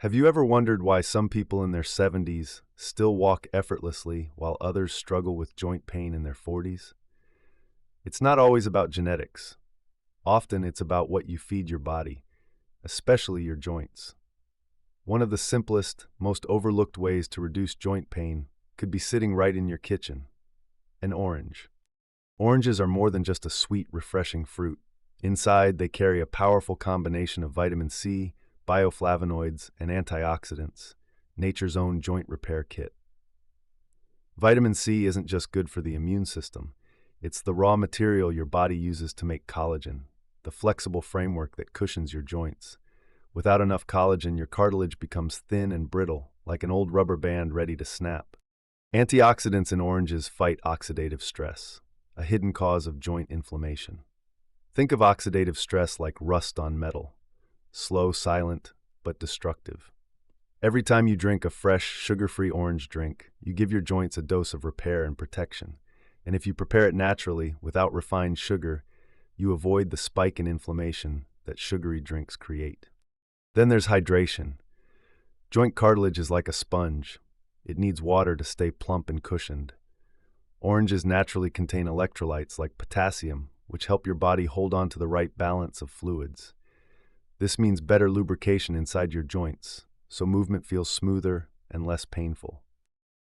Have you ever wondered why some people in their 70s still walk effortlessly while others struggle with joint pain in their 40s? It's not always about genetics. Often it's about what you feed your body, especially your joints. One of the simplest, most overlooked ways to reduce joint pain could be sitting right in your kitchen: an orange. Oranges are more than just a sweet, refreshing fruit. Inside, they carry a powerful combination of vitamin C, bioflavonoids, and antioxidants, nature's own joint repair kit. Vitamin C isn't just good for the immune system. It's the raw material your body uses to make collagen, the flexible framework that cushions your joints. Without enough collagen, your cartilage becomes thin and brittle, like an old rubber band ready to snap. Antioxidants in oranges fight oxidative stress, a hidden cause of joint inflammation. Think of oxidative stress like rust on metal: slow, silent, but destructive. Every time you drink a fresh, sugar-free orange drink, you give your joints a dose of repair and protection. And if you prepare it naturally, without refined sugar, you avoid the spike in inflammation that sugary drinks create. Then there's hydration. Joint cartilage is like a sponge. It needs water to stay plump and cushioned. Oranges naturally contain electrolytes like potassium, which help your body hold on to the right balance of fluids. This means better lubrication inside your joints, so movement feels smoother and less painful.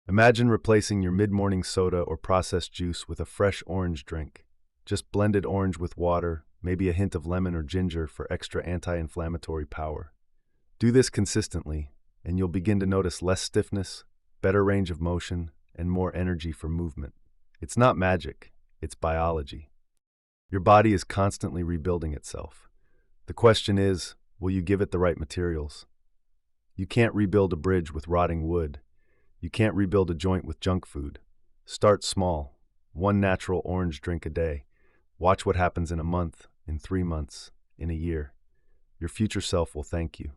Imagine replacing your mid-morning soda or processed juice with a fresh orange drink. Just blended orange with water, maybe a hint of lemon or ginger for extra anti-inflammatory power. Do this consistently, and you'll begin to notice less stiffness, better range of motion, and more energy for movement. It's not magic, it's biology. Your body is constantly rebuilding itself. The question is, will you give it the right materials? You can't rebuild a bridge with rotting wood. You can't rebuild a joint with junk food. Start small. One natural orange drink a day. Watch what happens in a month, in 3 months, in a year. Your future self will thank you.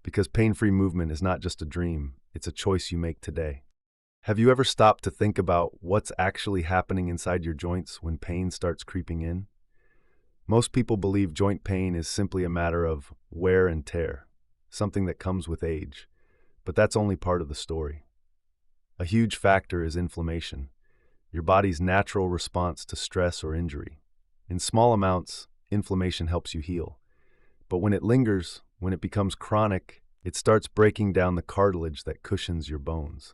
Because pain-free movement is not just a dream, it's a choice you make today. Have you ever stopped to think about what's actually happening inside your joints when pain starts creeping in? Most people believe joint pain is simply a matter of wear and tear, something that comes with age. But that's only part of the story. A huge factor is inflammation, your body's natural response to stress or injury. In small amounts, inflammation helps you heal. But when it lingers, when it becomes chronic, it starts breaking down the cartilage that cushions your bones.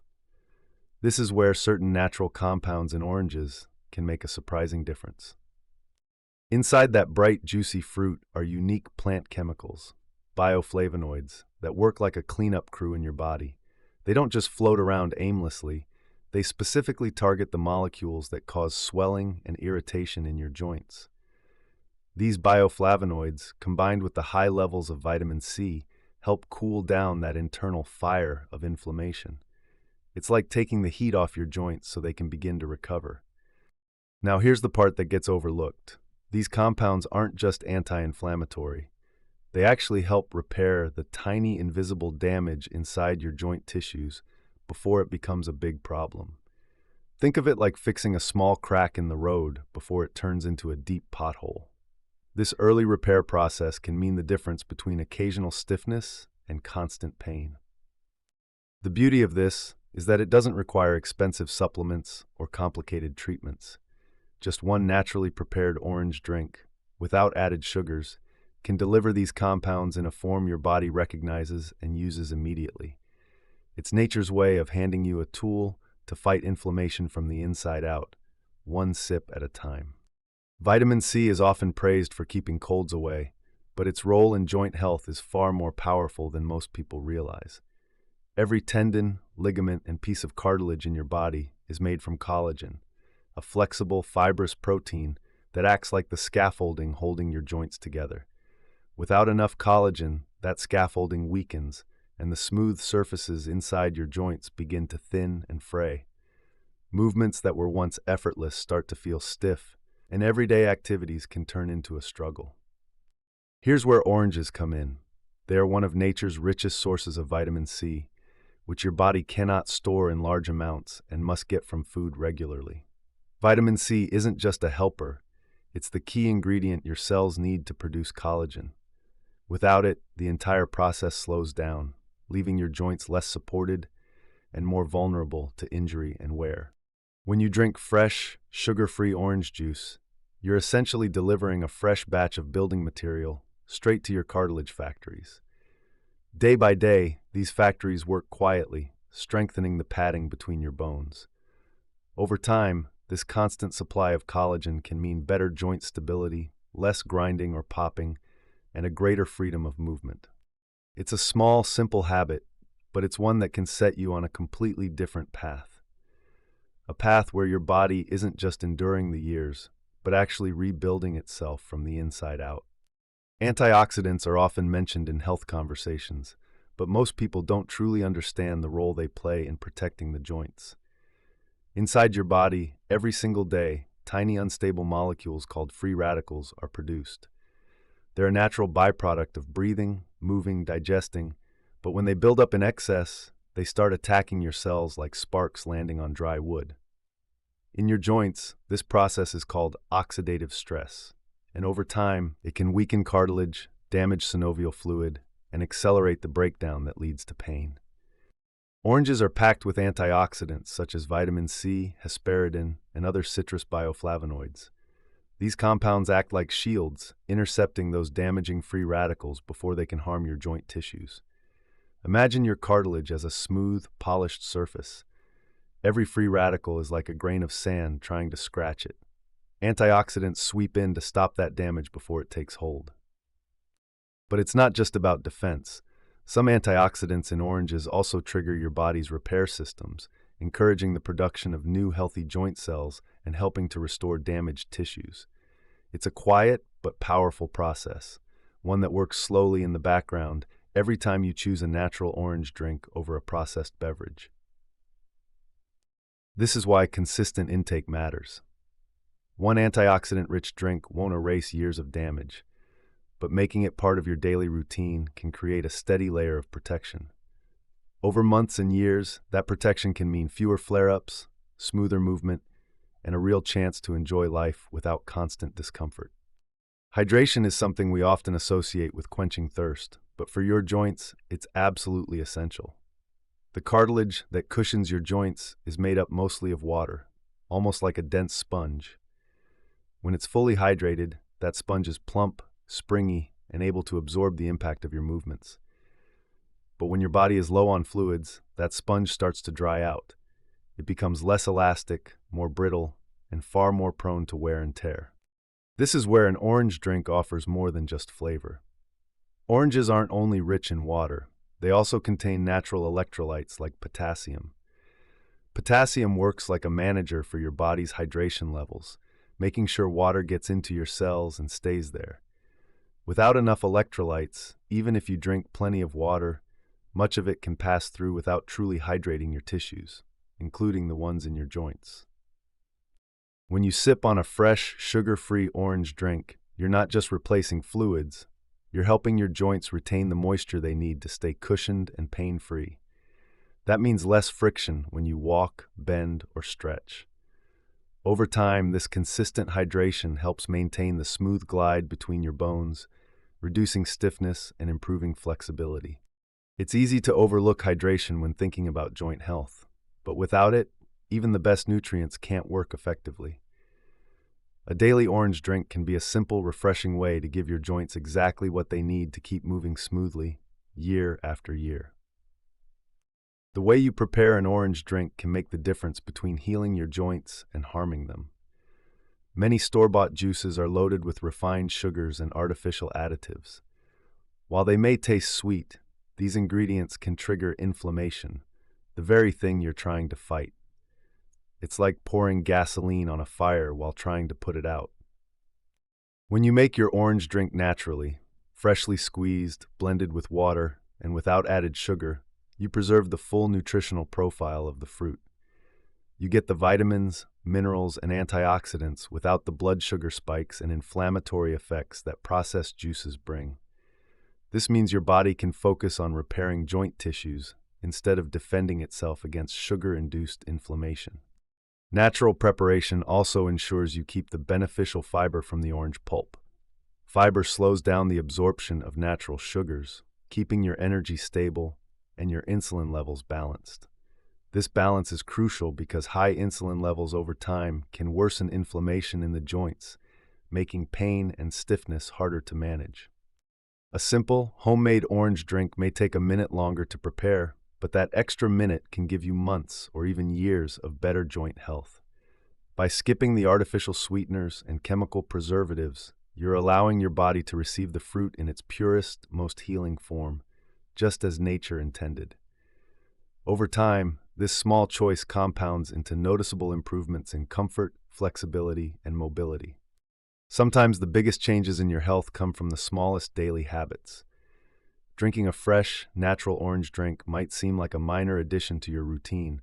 This is where certain natural compounds in oranges can make a surprising difference. Inside that bright, juicy fruit are unique plant chemicals, bioflavonoids, that work like a cleanup crew in your body. They don't just float around aimlessly, they specifically target the molecules that cause swelling and irritation in your joints. These bioflavonoids, combined with the high levels of vitamin C, help cool down that internal fire of inflammation. It's like taking the heat off your joints so they can begin to recover. Now here's the part that gets overlooked. These compounds aren't just anti-inflammatory. They actually help repair the tiny invisible damage inside your joint tissues before it becomes a big problem. Think of it like fixing a small crack in the road before it turns into a deep pothole. This early repair process can mean the difference between occasional stiffness and constant pain. The beauty of this is that it doesn't require expensive supplements or complicated treatments. Just one naturally prepared orange drink, without added sugars, can deliver these compounds in a form your body recognizes and uses immediately. It's nature's way of handing you a tool to fight inflammation from the inside out, one sip at a time. Vitamin C is often praised for keeping colds away, but its role in joint health is far more powerful than most people realize. Every tendon, ligament, and piece of cartilage in your body is made from collagen, a flexible, fibrous protein that acts like the scaffolding holding your joints together. Without enough collagen, that scaffolding weakens, and the smooth surfaces inside your joints begin to thin and fray. Movements that were once effortless start to feel stiff, and everyday activities can turn into a struggle. Here's where oranges come in. They are one of nature's richest sources of vitamin C, which your body cannot store in large amounts and must get from food regularly. Vitamin C isn't just a helper, it's the key ingredient your cells need to produce collagen. Without it, the entire process slows down, leaving your joints less supported and more vulnerable to injury and wear. When you drink fresh, sugar-free orange juice, you're essentially delivering a fresh batch of building material straight to your cartilage factories. Day by day, these factories work quietly, strengthening the padding between your bones. Over time, this constant supply of collagen can mean better joint stability, less grinding or popping, and a greater freedom of movement. It's a small, simple habit, but it's one that can set you on a completely different path. A path where your body isn't just enduring the years, but actually rebuilding itself from the inside out. Antioxidants are often mentioned in health conversations, but most people don't truly understand the role they play in protecting the joints. Inside your body, every single day, tiny unstable molecules called free radicals are produced. They're a natural byproduct of breathing, moving, digesting, but when they build up in excess, they start attacking your cells like sparks landing on dry wood. In your joints, this process is called oxidative stress, and over time, it can weaken cartilage, damage synovial fluid, and accelerate the breakdown that leads to pain. Oranges are packed with antioxidants such as vitamin C, hesperidin, and other citrus bioflavonoids. These compounds act like shields, intercepting those damaging free radicals before they can harm your joint tissues. Imagine your cartilage as a smooth, polished surface. Every free radical is like a grain of sand trying to scratch it. Antioxidants sweep in to stop that damage before it takes hold. But it's not just about defense. Some antioxidants in oranges also trigger your body's repair systems, encouraging the production of new healthy joint cells and helping to restore damaged tissues. It's a quiet but powerful process, one that works slowly in the background every time you choose a natural orange drink over a processed beverage. This is why consistent intake matters. One antioxidant-rich drink won't erase years of damage, but making it part of your daily routine can create a steady layer of protection. Over months and years, that protection can mean fewer flare-ups, smoother movement, and a real chance to enjoy life without constant discomfort. Hydration is something we often associate with quenching thirst, but for your joints, it's absolutely essential. The cartilage that cushions your joints is made up mostly of water, almost like a dense sponge. When it's fully hydrated, that sponge is plump, springy, and able to absorb the impact of your movements. But when your body is low on fluids, that sponge starts to dry out. It becomes less elastic, more brittle, and far more prone to wear and tear. This is where an orange drink offers more than just flavor. Oranges aren't only rich in water, they also contain natural electrolytes like potassium. Potassium works like a manager for your body's hydration levels, making sure water gets into your cells and stays there. Without enough electrolytes, even if you drink plenty of water, much of it can pass through without truly hydrating your tissues, including the ones in your joints. When you sip on a fresh, sugar-free orange drink, you're not just replacing fluids, you're helping your joints retain the moisture they need to stay cushioned and pain-free. That means less friction when you walk, bend, or stretch. Over time, this consistent hydration helps maintain the smooth glide between your bones, reducing stiffness and improving flexibility. It's easy to overlook hydration when thinking about joint health, but without it, even the best nutrients can't work effectively. A daily orange drink can be a simple, refreshing way to give your joints exactly what they need to keep moving smoothly, year after year. The way you prepare an orange drink can make the difference between healing your joints and harming them. Many store-bought juices are loaded with refined sugars and artificial additives. While they may taste sweet, these ingredients can trigger inflammation, the very thing you're trying to fight. It's like pouring gasoline on a fire while trying to put it out. When you make your orange drink naturally, freshly squeezed, blended with water, and without added sugar, you preserve the full nutritional profile of the fruit. You get the vitamins, minerals, and antioxidants without the blood sugar spikes and inflammatory effects that processed juices bring. This means your body can focus on repairing joint tissues instead of defending itself against sugar-induced inflammation. Natural preparation also ensures you keep the beneficial fiber from the orange pulp. Fiber slows down the absorption of natural sugars, keeping your energy stable and your insulin levels balanced. This balance is crucial because high insulin levels over time can worsen inflammation in the joints, making pain and stiffness harder to manage. A simple, homemade orange drink may take a minute longer to prepare, but that extra minute can give you months or even years of better joint health. By skipping the artificial sweeteners and chemical preservatives, you're allowing your body to receive the fruit in its purest, most healing form, just as nature intended. Over time, this small choice compounds into noticeable improvements in comfort, flexibility, and mobility. Sometimes the biggest changes in your health come from the smallest daily habits. Drinking a fresh, natural orange drink might seem like a minor addition to your routine,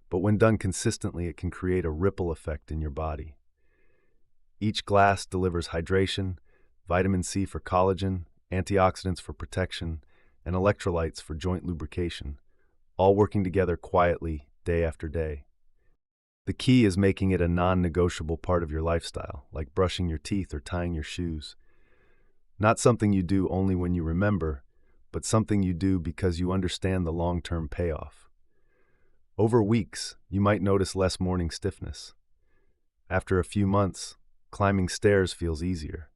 but when done consistently, it can create a ripple effect in your body. Each glass delivers hydration, vitamin C for collagen, antioxidants for protection, and electrolytes for joint lubrication, all working together quietly day after day. The key is making it a non-negotiable part of your lifestyle, like brushing your teeth or tying your shoes. Not something you do only when you remember, but something you do because you understand the long-term payoff. Over weeks, you might notice less morning stiffness. After a few months, climbing stairs feels easier.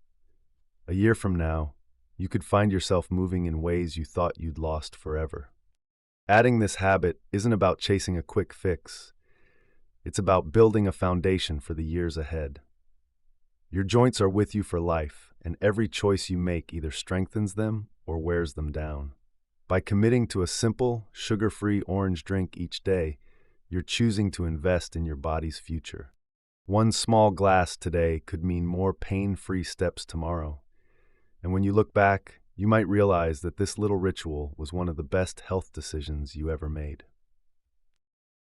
A year from now, you could find yourself moving in ways you thought you'd lost forever. Adding this habit isn't about chasing a quick fix. It's about building a foundation for the years ahead. Your joints are with you for life, and every choice you make either strengthens them or wears them down. By committing to a simple, sugar-free orange drink each day, you're choosing to invest in your body's future. One small glass today could mean more pain-free steps tomorrow. And when you look back, you might realize that this little ritual was one of the best health decisions you ever made.